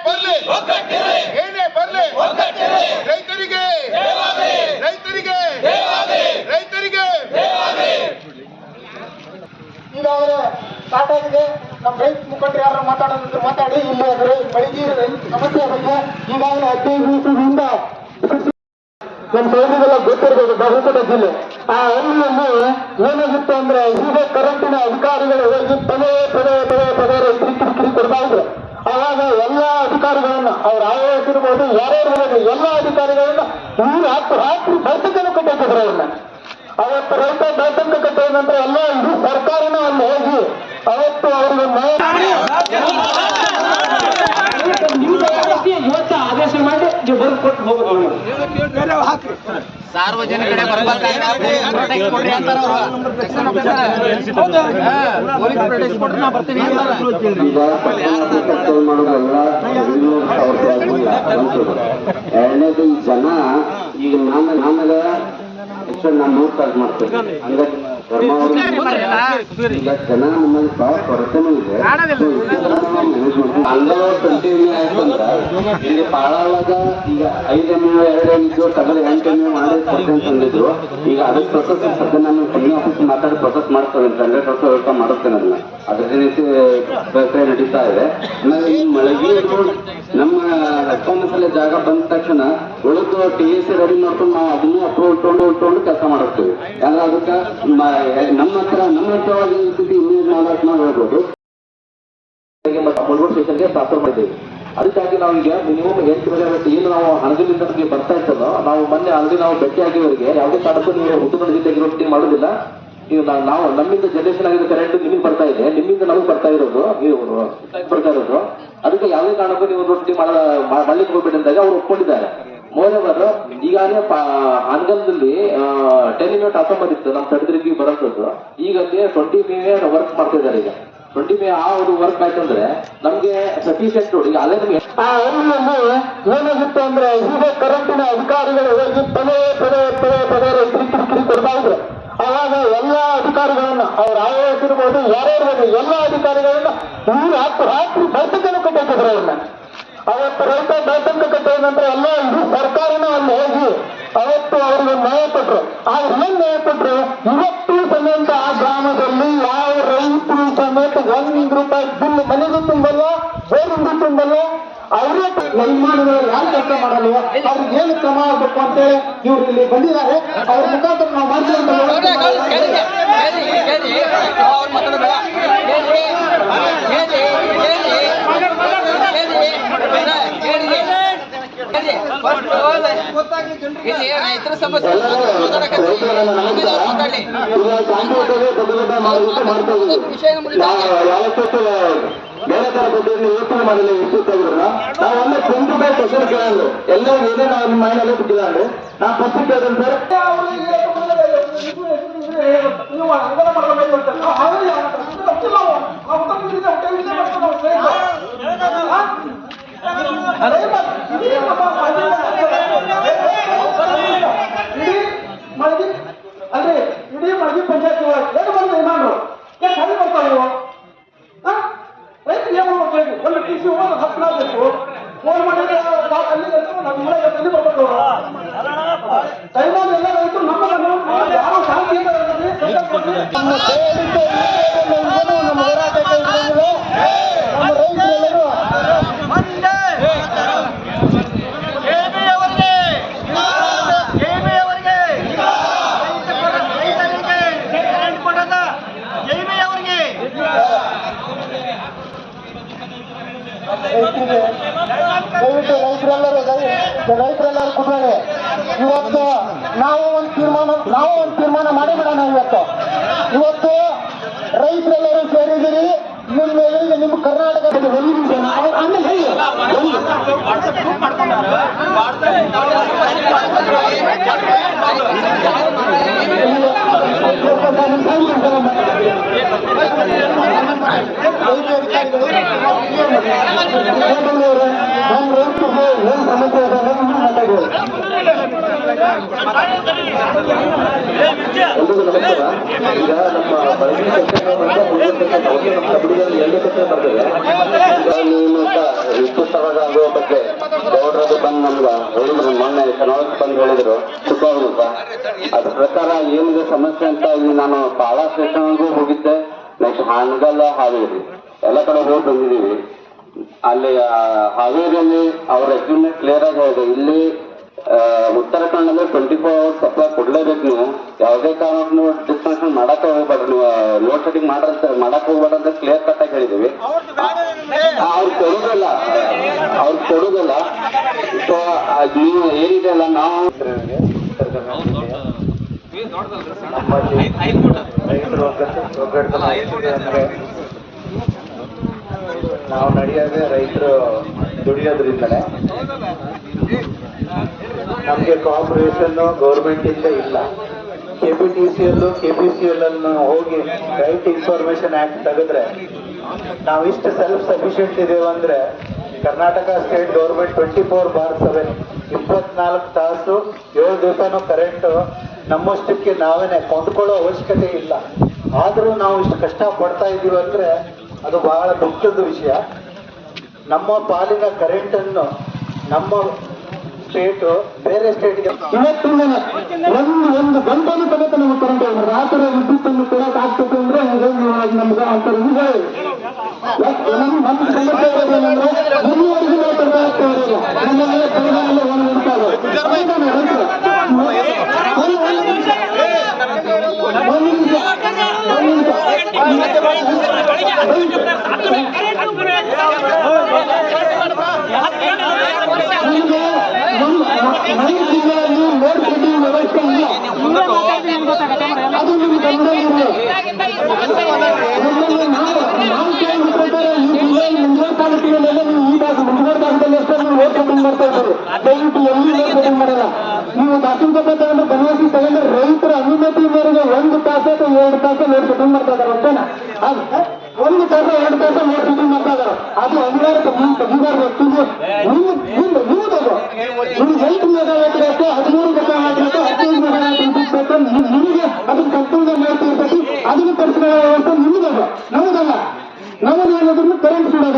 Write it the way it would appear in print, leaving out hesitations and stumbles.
ಬರ್ಲಿ ಏನೇ ಬರ್ಲಿ ರೈತರಿಗೆ ರೈತರಿಗೆ ರೈತರಿಗೆ ಈಗಾಗಲೇ ಸಾಕಾಗಿದೆ. ನಮ್ಮ ರೈತ ಮುಖಂಡರು ಯಾರು ಮಾತಾಡೋದಂದ್ರೆ ಮಾತಾಡಿ. ಇಲ್ಲಿ ಬೆಳಿಗ್ಗೆ ಸಮಸ್ಯೆ ಬಗ್ಗೆ ಈಗಾಗಲೇ 15 ದಿವಸದಿಂದ ನಮ್ಮ ಸೈನಿಗೆಲ್ಲ ಗೊತ್ತಿರಬಹುದು. ಬಾಗಲಕೋಟೆ ಜಿಲ್ಲೆ ಆ ಹಳ್ಳಿಯಲ್ಲಿ ಏನಾಗಿತ್ತು ಅಂದ್ರೆ ಹೀಗೆ ಕರೆಂಟಿನ ಅಧಿಕಾರಿಗಳು ಹೋಗಿ ಪದೇ ಪದೇ ಪದೇ ಪದೇ ರೈತರಿಗೆ ಕಿರಿಕಿರಿ ಕೊಡ್ತಾ ಇದ್ರು. ಆವಾಗ ಎಲ್ಲ ಅಧಿಕಾರಿಗಳನ್ನ ಅವ್ರು ಆಯೋಗ ಇರ್ಬೋದು ಯಾರ್ಯಾರು ಎಲ್ಲ ಅಧಿಕಾರಿಗಳನ್ನ ನೀರು ಹಾಕಿ ಬರ್ತಕ್ಕನ್ನು ಕಟ್ಟಿದ್ರು. ಅವ್ರನ್ನ ಅವತ್ತು ರೈತ ಬೆಳ್ತಂಕ ಕಟ್ಟಿದ ನಂತರ ಎಲ್ಲ ಇಡೀ ಸರ್ಕಾರನ ಅಲ್ಲಿ ಹೋಗಿ ಅವತ್ತು ಅವ್ರಿಗೆ ಇವತ್ತು ಆದೇಶ ಮಾಡಿ ಬರೆದು ಕೊಟ್ಟು ಹೋಗೋದು. ಸಾರ್ವಜನಿಕರೇ ಕೊಡ್ರಿ ಅಂತಾರ ಎರಡನೇದು ಈ ಜನ ಈಗ ನಮಗೆ ನಾನು ನೋಟ್ ಮಾಡ್ತೇನೆ. ಹಂಗಾಗಿ ಈಗ ಜನ ನಮ್ಮಲ್ಲಿ ಬಹಳ ಕೊರತೆನೂ ಇದೆ. ಅಂಗನವಾಡಿ ಕಂಟಿನ್ಯೂ ಆಯ್ತಂದ್ರ ಇಲ್ಲಿ ಪಾಳಾಳಾಗ ಈಗ 5 MU 2 MU ತಗಡೆ 8 MU ಮಾಡಿ ತಂದಿದ್ರು. ಈಗ ಅದಕ್ಕೆ ಪ್ರೊಸೆಸ್ ಸದ್ಯ ನಾನು ಕಮ್ಮಿ ಆಫೀಸ್ ಮಾತಾಡಿ ಪ್ರೊಸೆಸ್ ಮಾಡ್ತೇನೆ. 100% ವ್ಯವಸ್ಥೆ ಮಾಡುತ್ತೇನೆ. ಅದನ್ನ ಅದ್ರ ರೀತಿ ಪ್ರಕ್ರಿಯೆ ನಡೀತಾ ಇದೆ. ಆಮೇಲೆ ಈ ಮಳೆಗೆ ನಮ್ಮ ರೆಸ್ಪಾನ್ಸಿಬಲ್ ಜಾಗ ಬಂದ ತಕ್ಷಣ ಉಳಿದು TAC ರೆಡಿ ಮಾಡ್ಕೊಂಡು ನಾವು ಅದನ್ನು ಅಪ್ರೂವ್ ಇಟ್ಕೊಂಡು ಕೆಲಸ ಮಾಡಿರ್ತೀವಿ. ಯಾಕಂದ್ರೆ ಅದಕ್ಕೆ ನಮ್ಮ ಹತ್ರವಾಗಿ ಇಮೇಜ್ ಮಾಡೋಕೆ ನಾವು ಹೇಳ್ಬೋದು. ಮುಳುಗೋಡು ಸ್ಟೇಷನ್ಗೆ ಟ್ರಾನ್ಸ್ಫರ್ ಮಾಡಿದ್ದೇವೆ. ಅದಕ್ಕಾಗಿ ನಾವು ಈಗ ಮಿನಿಮಮ್ 8 ಮೆಗಾವ್ಯಾಟ್ ಏನು ನಾವು ಹಣದಿಂದ ನಮಗೆ ಬರ್ತಾ ಇರ್ತದೋ ನಾವು ಮೊನ್ನೆ ಆಲ್ರೆಡಿ ನಾವು ಭೇಟಿ ಆಗಿವರಿಗೆ ಯಾವುದೇ ಕಾರಣಕ್ಕೂ ನೀವು ಹುಟ್ಟುಗಳ ಜೊತೆಗೆ ಮಾಡೋದಿಲ್ಲ. ಈಗ ನಾವು ನಮ್ಮಿಂದ ಜನರೇಷನ್ ಆಗಿರೋ ಕರೆಂಟ್ ನಿಮಗೆ ಬರ್ತಾ ಇದೆ, ನಿಮ್ಮಿಂದ ನಮಗೆ ಬರ್ತಾ ಇರೋದು ಬರ್ತಾ ಇರೋದು. ಅದಕ್ಕೆ ಯಾವುದೇ ಕಾರಣಕ್ಕೂ ನೀವು ರೊಟ್ಟಿ ಮಾಡ್ಲಿಕ್ಕೆ ಹೋಗ್ಬೇಡಿ ಅಂದಾಗ ಅವ್ರು ಒಪ್ಕೊಂಡಿದ್ದಾರೆ. ಮೋರವರು ಈಗಾಗಲೇ ಹಾನಗಲ್ದಲ್ಲಿ 10 MU ಟ್ರಾನ್ಸ್ಫಾರ್ಮರ್ ಇತ್ತು ನಮ್ಮ ತಡೆದ್ರಿಗೆ ಬರೋದು. ಈಗ ಅಲ್ಲಿ 20 MU ವರ್ಕ್ ಮಾಡ್ತಾ ಇದ್ದಾರೆ. ಈಗ 20 MU ಆ ಒಂದು ವರ್ಕ್ ಆಯ್ತಂದ್ರೆ ನಮ್ಗೆ ಸಫಿಶಿಯಂಟ್ ರೋಡ್. ಈಗ ಅಲ್ಲೇ ನಮ್ಗೆ ಆ ಹಳ್ಳಿಯಲ್ಲಿ ಏನಾಗಿತ್ತು ಅಂದ್ರೆ ಹೀಗೆ ಕರೆಂಟಿನ ಅಧಿಕಾರಿಗಳು ಹೋಗಿ ಪದೇ ಪದೇ ಪದೇ ಪದೇ ರೈತರಿಗೆ ಕಿರಿಕಿರಿ ಕೊಡ್ತಾ ಇದ್ರು. ಆವಾಗ ಎಲ್ಲ ಅಧಿಕಾರಿಗಳನ್ನ ಅವ್ರು ಆಯೋಗ ಇರ್ಬೋದು ಯಾರ್ಯಾರು ಎಲ್ಲ ಅಧಿಕಾರಿಗಳನ್ನ ನೀರು ಹಾಕಿ ಬರ್ತಕ್ಕನ್ನು ಕಟ್ಟಿದ್ರು. ಅವ್ರನ್ನ ಅವತ್ತು ರೈತ ಬೆಳ್ತಂಕ ಕಟ್ಟಿದ ನಂತರ ಎಲ್ಲ ಇಡೀ ಸರ್ಕಾರನ ಅಲ್ಲಿ ಹೋಗಿ ಅವತ್ತು ಅವ್ರಿಗೆ ನ್ಯಾಯ ಕೊಟ್ರು. ಆದ್ರೆ ಏನ್ ನ್ಯಾಯ ಕೊಟ್ರು? ಇವತ್ತು ಸಮೇತ ಆ ಗ್ರಾಮದಲ್ಲಿ ಯಾವ ರೈತರು ಸಮೇತ ₹1 ಬಿಲ್ ಮನೆಗೂ ತುಂಬಲ್ಲ, ಬೋರಿಂಗೂ ತುಂಬಲ್ಲ. ಅವರೇ ನಿರ್ಮಾಣಗಳು ಯಾರು ಕೆಲಸ ಮಾಡಲ್ಲ. ಅವ್ರಿಗೆ ಏನು ಕ್ರಮ ಆಗಬೇಕು ಅಂತೇಳಿ ಇವ್ರು ಇಲ್ಲಿ ಬಂದಿದ್ದಾರೆ. ಅವ್ರ ಮುಖಾಂತರ ನಾವು ರೈತರ ಸಮಸ್ಯೆ ಬೇರೆ ತರ ಬಡ್ಡಿಯನ್ನು ಯೋಚನೆ ಮಾಡಲಿ. ಇಷ್ಟಿಲ್ಲ ನಾವೊಮ್ಮೆ ₹20 ಕ್ವಶನ್ ಕೇಳಂದ್ರೆ ಎಲ್ಲರೂ ಏನೇ ನಾವು ನಿಮ್ಮ ಮೈಂಡಲ್ಲೇ ಬಿಟ್ಟಿದ್ದಾರೆ. ನಾ ಫಸ್ಟ್ ಕೇಳಿದ್ರೆ ಅಲ್ರಿ ಇಡೀ ಮಳಗಿ ಪಂಚಾಯತ್ ಏನು ಬಂದು ಏನಾದ್ರು ಯಾಕೆ ಹಳ್ಳಿ ಬರ್ತಾವ ನೀವು? ರೈತರು ಏನು ಮಾಡ್ಬೇಕು? ಒಂದು TC ಹೋಗೋದು 10 ಆಗಬೇಕು. ಫೋನ್ ಮಾಡಿದ್ರೆ ನಮ್ಮ ಮಳೆ ಬರ್ಬೇಕು. ದಯಮಾಡಿ ಎಲ್ಲ ರೈತರು ನಮ್ಮ ಯಾರು ಶಾಂತಿಯಿಂದ ನಮ್ಮ ಹೋರಾಟಕ್ಕೆ ನಮ್ಮ ರೈತರೆಲ್ಲರೂ ರೈತರೆಲ್ಲರೂ ಕೂತ್ಕೊಳ್ಳಿ. ಇವತ್ತು ನಾವು ಒಂದು ತೀರ್ಮಾನ ಮಾಡಿಬಿಡೋಣ. ಇವತ್ತು ರೈತರೆಲ್ಲರೂ ಸೇರಿದಿರಿ. ನಿಮ್ಮ ಕರ್ನಾಟಕದ ಸಮಸ್ಯೆ ಎಲ್ರಿಗೂ ನಮಸ್ಕಾರ. ಈಗ ನಮ್ಮ ಬಡಗಿ ಸೆಕ್ಷನ್ ಮತ್ತು ಹುಡುಗ ಸೆಕ್ಷನ್ ಅವರಿಗೆ ನಮ್ಮ ಕಬಡ್ಡಿಯಲ್ಲಿ 2 ಸೆಕ್ಷನ್ ಬರ್ತದೆ. ವಿದ್ಯುತ್ತವಾಗ ಆಗುವ ಬಗ್ಗೆ ಗೌಡ್ರದು ಬಂದು ನಮ್ಗೆ ಹೇಳಿದ್ರು, ಮೊನ್ನೆ ಚುನಾವಣೆ ಬಂದು ಹೇಳಿದ್ರು ಶುಕ್ರವಾರ ಅಂತ. ಅದ್ರ ಪ್ರಕಾರ ಏನಿದೆ ಸಮಸ್ಯೆ ಅಂತ ಇಲ್ಲಿ ನಾನು ಬಹಳ ಸ್ಟೇಷನ್ಗೂ ಹೋಗಿದ್ದೆ. ನೆಕ್ಸ್ಟ್ ಹಾನಗಲ್, ಹಾವೇರಿ ಎಲ್ಲ ಕಡೆ ಹೋಗಿ ಬಂದಿದ್ದೀವಿ. ಅಲ್ಲಿ ಹಾವೇರಿಯಲ್ಲಿ ಅವ್ರ ರೆಸ್ಯೂಮೆ ಕ್ಲಿಯರ್ ಆಗಿ ಹೇಳಿದೆ, ಇಲ್ಲಿ ಉತ್ತರಾಖಂಡಲ್ಲಿ 24 hours ಸಪ್ಲೈ ಕೊಡ್ಲೇಬೇಕು. ನೀವು ಯಾವುದೇ ಕಾರಣಕ್ಕೂ ನೀವು ಡಿಸ್ಕನೆಕ್ಷನ್ ಮಾಡಕ್ಕೆ ಹೋಗ್ಬೇಡ್ರಿ, ನೀವು ಲೋಡ್ ಶೆಡ್ಡಿಂಗ್ ಮಾಡಕ್ಕೆ ಹೋಗ್ಬೇಡ ಅಂತ ಕ್ಲಿಯರ್ ಕಟ್ ಆಗಿ ಹೇಳಿದೀವಿ. ಅವ್ರು ಕೊಡುದಿಲ್ಲ. ಸೊ ನೀವು ಏನಿದೆ ಅಲ್ಲ, ನಾವು ನಾವು ನಡೆಯೋದೇ ರೈತರು ದುಡಿಯೋದ್ರಿಂದಲೇ. ನಮಗೆ ಕೋಆಪರೇಷನ್ ಗೌರ್ಮೆಂಟ್ ಇಂದ ಇಲ್ಲ. KPTCL KPCL ಅನ್ನು ಹೋಗಿ ರೈಟ್ ಇನ್ಫಾರ್ಮೇಶನ್ ಆಕ್ಟ್ ತೆಗೆದ್ರೆ ನಾವಿಷ್ಟು ಸೆಲ್ಫ್ ಸಫಿಷಿಯೆಂಟ್ ಇದೇವೆ ಅಂದ್ರೆ, ಕರ್ನಾಟಕ ಸ್ಟೇಟ್ ಗೌರ್ಮೆಂಟ್ 24/7 24 ತಾಸು 7 ದಿವಸನೂ ಕರೆಂಟ್ ನಮ್ಮಷ್ಟಕ್ಕೆ ನಾವೇನೆ ಕೊಂಡ್ಕೊಳ್ಳೋ ಅವಶ್ಯಕತೆ ಇಲ್ಲ. ಆದರೂ ನಾವು ಇಷ್ಟು ಕಷ್ಟ ಪಡ್ತಾ ಇದ್ದೀವಿ ಅಂದ್ರೆ ಅದು ಬಹಳ ದುಃಖದ ವಿಷಯ. ನಮ್ಮ ಪಾಲಿನ ಕರೆಂಟ್ ಅನ್ನು ನಮ್ಮ ಸ್ಟೇಟ್ ಬೇರೆ ಸ್ಟೇಟ್ಗೆ ಇವತ್ತಿನ ಒಂದು ಗಂಟೆನೂ ತಗೋತ ನಮಗೆ ಕರೆಂಟ್ ರಾತ್ರಿ ವಿದ್ಯುತ್ತನ್ನು ಕೊಡೋಕೆ ಆಗ್ತದೆ ಅಂದ್ರೆ ನಮ್ಗೆ ಆ ಥರ ಇಲ್ಲಿವರೆಗೂ ನಾವು ತರಕ ಆಗ್ತಾ ಇರೋದು ನಮ್ಮಲ್ಲಿ ಪರಿಣಾಮ ಮನೆ ಜಿಲ್ಲೆಯಲ್ಲಿ ಲೋಡ್ ಶೆಡ್ಡಿಂಗ್ ವ್ಯವಸ್ಥೆ ಇಲ್ಲ. ಅದು ನಿಮ್ಗೆ ನಾವು ಕೇಳಿದ ಪ್ರಕಾರ ಈ ಜಿಲ್ಲೆಯಲ್ಲಿ ಮುಂಜಾನೆ ತಾಲೂಕಿನಲ್ಲೆಲ್ಲ ನೀವು ಈ ಭಾಗ ಮುಂಜಾನೆ ಭಾಗದಲ್ಲಿ ಎಷ್ಟೋ ಲೋಡ್ ಶೆಡ್ಡಿಂಗ್ ಮಾಡ್ತಾ ಇದ್ದಾರೆ. ದಯವಿಟ್ಟು ಎಲ್ಲಿ ಲೋಡ್ ಶೆಡ್ಡಿಂಗ್ ಮಾಡಲ್ಲ. ನೀವು ದಾಸನಕೊಪ್ಪ ತಗೊಂಡ್ರೆ ಬನವಾಸಿ ತಗೊಂಡ್ರೆ ರೈತರ ಅನುಮತಿ ಮೇರೆಗೆ 1 ತಾಸು ಅಥವಾ 2 ತಾಸು ಲೋಡ್ ಶೆಡ್ಡಿಂಗ್ ಮಾಡ್ತಾ ಇದ್ದಾರೆ. ಓಕೆನಾ? 1 ತಾಸು 2 ತಾಸು ಲೋಡ್ ಶೆಡ್ಡಿಂಗ್ ಮಾಡ್ತಾ ಇದ್ದಾರೆ. ಅದು ಅನಿವಾರ್ಯ ನೀವು ತೆಗಿಬಾರ್ದು. ನಿಮ್ಗೆ 8 ಮೆಗಾವ್ಯಾಟ್ ಬೇಕು, 13 ಮೆಗಾವ್ಯಾಟ್ ಬೇಕು, 15 ಮೆಗಾವ್ಯಾಟ್ ವಿದ್ಯುತ್ ಬೇಕು. ನಿಮಗೆ ಅದನ್ನ ಕಂಟ್ರೋಲ್ ಮಾಡ್ತಿರ್ತೈತಿ. ಅದನ್ನು ತರಿಸಿಕೊಳ್ಳೋ ವ್ಯವಸ್ಥೆ ನಿಮ್ಮದಲ್ಲ, ನಮ್ಮದಲ್ಲ. ನಮ್ಮದು ಏನಾದ್ರೂ ಕರೆಂಟ್ ಬಿಡೋದು